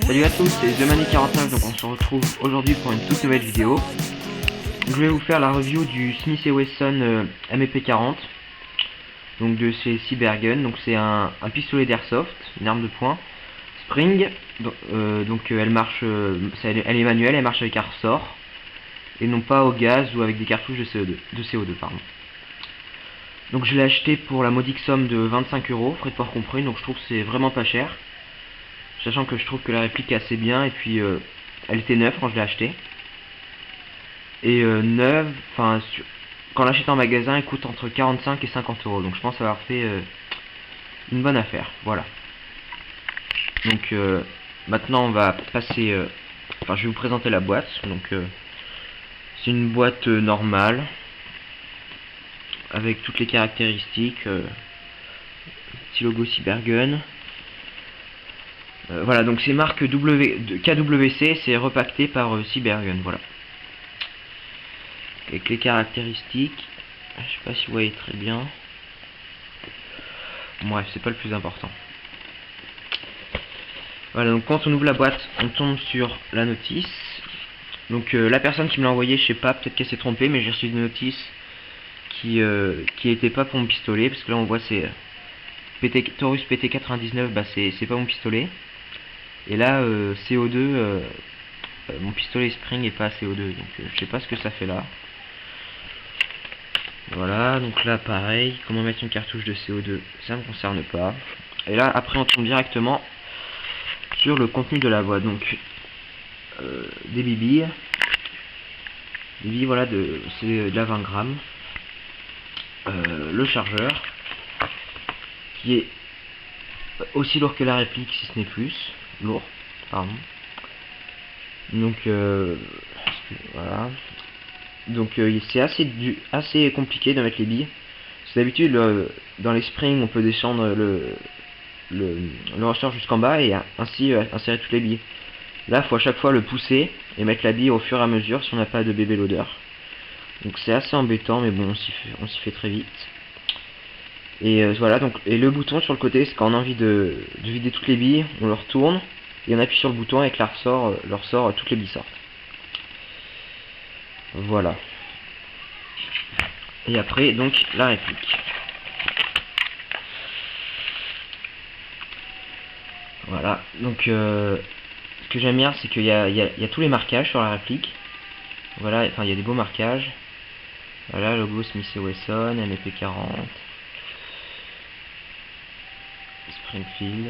Salut à tous, c'est TheMani49, donc on se retrouve aujourd'hui pour une toute nouvelle vidéo. Je vais vous faire la review du Smith & Wesson MEP40, donc de chez Cybergun. Donc c'est un pistolet d'airsoft, une arme de poing, Spring, elle marche, elle est manuelle, elle marche avec un ressort, et non pas au gaz ou avec des cartouches de CO2, pardon. Donc je l'ai acheté pour la modique somme de 25 €, frais de port compris, donc je trouve que c'est vraiment pas cher. Sachant que je trouve que la réplique est assez bien, et puis elle était neuve quand je l'ai acheté. Et neuve, enfin, quand on l'achète en magasin, elle coûte entre 45 et 50 €, donc je pense avoir fait une bonne affaire, voilà. Donc maintenant on va passer, enfin je vais vous présenter la boîte. Donc c'est une boîte normale, avec toutes les caractéristiques, petit logo Cybergun. Voilà, donc c'est marque KWC, c'est repacté par Cybergun, voilà. Avec les caractéristiques, je sais pas si vous voyez très bien. Bref, c'est pas le plus important. Voilà, donc quand on ouvre la boîte, on tombe sur la notice. Donc la personne qui me l'a envoyé, je sais pas, peut-être qu'elle s'est trompée, mais j'ai reçu une notice qui était pas pour mon pistolet, parce que là on voit c'est Taurus PT99, bah c'est pas mon pistolet. Et là CO2, mon pistolet Spring est pas à CO2, donc je sais pas ce que ça fait là. Voilà, donc là pareil, comment mettre une cartouche de CO2, ça me concerne pas. Et là après on tombe directement sur le contenu de la boîte. Donc des billes, voilà, c'est de la 20 grammes. Le chargeur qui est aussi lourd que la réplique, si ce n'est plus lourd, pardon. Donc voilà, donc c'est assez compliqué de mettre les billes. C'est d'habitude dans les springs on peut descendre le ressort jusqu'en bas et ainsi insérer toutes les billes. Là il faut à chaque fois le pousser et mettre la bille au fur et à mesure si on n'a pas de bébé loader. Donc c'est assez embêtant, mais bon, on s'y fait très vite. Et voilà, donc, et le bouton sur le côté, c'est quand on a envie de vider toutes les billes, on le retourne et on appuie sur le bouton avec le ressort, toutes les billes sortent. Voilà. Et après, donc, la réplique. Voilà, donc ce que j'aime bien, c'est qu'il y a tous les marquages sur la réplique. Voilà, enfin il y a des beaux marquages. Voilà, logo Smith & Wesson, MEP40, Springfield,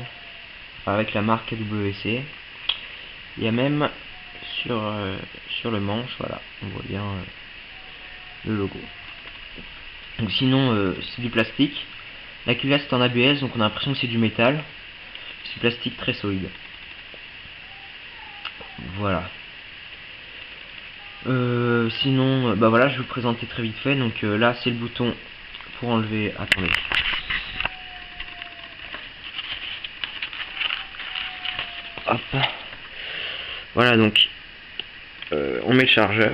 avec la marque KWC. Il y a même sur le manche, voilà, on voit bien le logo. Donc sinon c'est du plastique. La culasse est en ABS, donc on a l'impression que c'est du métal. C'est du plastique très solide. Voilà. Sinon, bah voilà, je vais vous présenter très vite fait. Donc là, c'est le bouton pour enlever. Attendez. Hop. Voilà, donc on met le chargeur,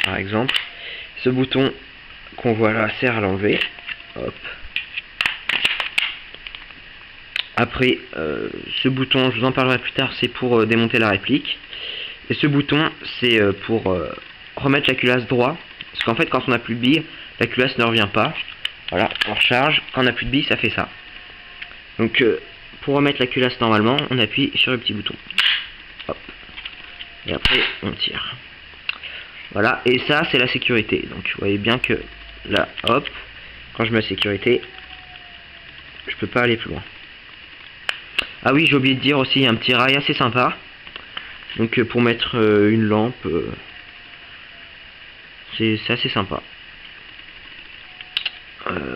par exemple. Ce bouton qu'on voit là sert à l'enlever. Hop. Après, ce bouton, je vous en parlerai plus tard, c'est pour démonter la réplique. Et ce bouton, c'est pour remettre la culasse droit. Parce qu'en fait, quand on n'a plus de billes, la culasse ne revient pas. Voilà, on recharge. Quand on n'a plus de billes, ça fait ça. Donc, pour remettre la culasse normalement, on appuie sur le petit bouton. Hop. Et après, on tire. Voilà, et ça, c'est la sécurité. Donc, vous voyez bien que là, hop, quand je mets la sécurité, je peux pas aller plus loin. Ah oui, j'ai oublié de dire aussi, il y a un petit rail assez sympa. Donc pour mettre une lampe, c'est assez sympa.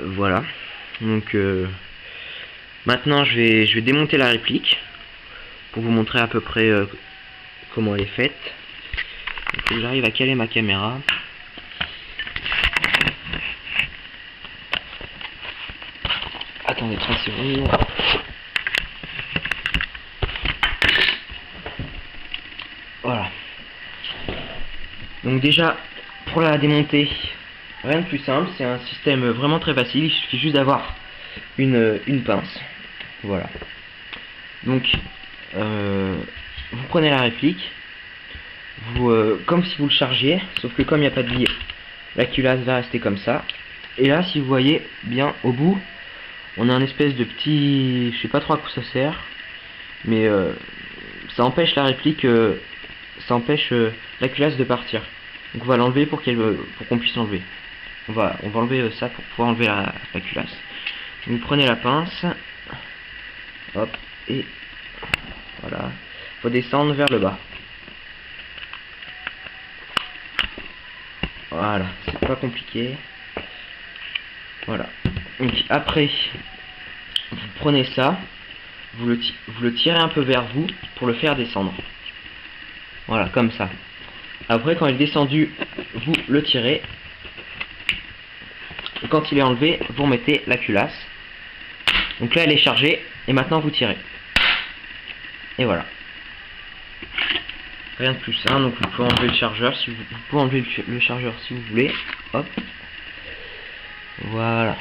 Voilà. Donc maintenant je vais démonter la réplique pour vous montrer à peu près comment elle est faite. Donc j'arrive à caler ma caméra. Attendez 30 secondes. Voilà. Donc déjà, pour la démonter, rien de plus simple, c'est un système vraiment très facile, il suffit juste d'avoir une pince. Voilà. Donc vous prenez la réplique, vous comme si vous le chargiez, sauf que comme il n'y a pas de bille, la culasse va rester comme ça. Et là, si vous voyez bien au bout, on a un espèce de petit, je sais pas trop à quoi ça sert, mais ça empêche la réplique, ça empêche la culasse de partir. Donc on va l'enlever pour qu'on puisse l'enlever. On va enlever ça pour pouvoir enlever la culasse. Vous prenez la pince, hop, et voilà. Faut descendre vers le bas. Voilà, c'est pas compliqué. Voilà. Donc après, vous prenez ça, vous le tirez un peu vers vous pour le faire descendre. Voilà, comme ça. Après, quand il est descendu, vous le tirez. Et quand il est enlevé, vous remettez la culasse. Donc là, elle est chargée. Et maintenant, vous tirez. Et voilà. Rien de plus simple. Donc vous pouvez enlever le chargeur si vous pouvez enlever le chargeur si vous voulez. Hop. Voilà.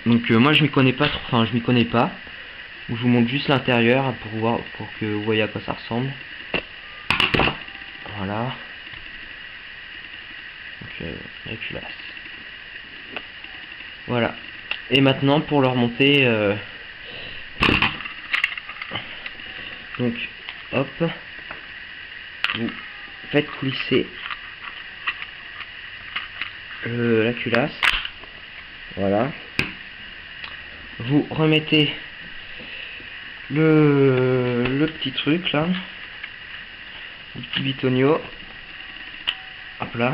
Donc moi je m'y connais pas trop, enfin je m'y connais pas. Je vous montre juste l'intérieur pour que vous voyez à quoi ça ressemble. Voilà. Donc la culasse. Voilà. Et maintenant pour le remonter, donc hop, vous faites coulisser la culasse. Voilà. Vous remettez le petit truc là, le petit bitonio. Hop là.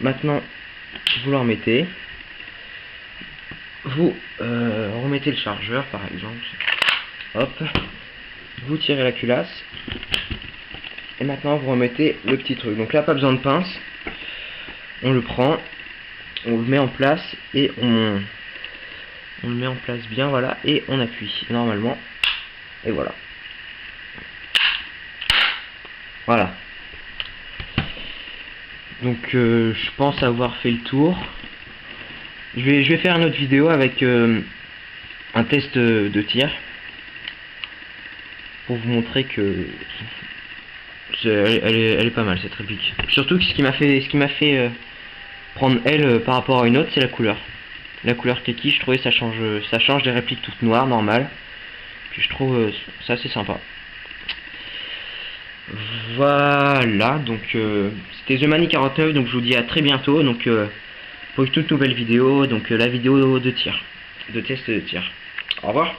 Maintenant, vous le remettez. Vous remettez le chargeur par exemple. Hop. Vous tirez la culasse. Et maintenant, vous remettez le petit truc. Donc là, pas besoin de pince. On le prend, on le met en place et on le met en place bien, voilà, et on appuie normalement. Et voilà. Voilà. Donc je pense avoir fait le tour. Je vais faire une autre vidéo avec un test de tir pour vous montrer que elle est pas mal cette réplique. Surtout que ce qui m'a fait prendre elle par rapport à une autre, c'est la couleur. La couleur kaki, je trouvais ça change des répliques toutes noires normales. Puis je trouve ça assez sympa. Voilà, donc c'était TheMani49, donc je vous dis à très bientôt, donc pour une toute nouvelle vidéo, donc la vidéo de tir, de test de tir. Au revoir.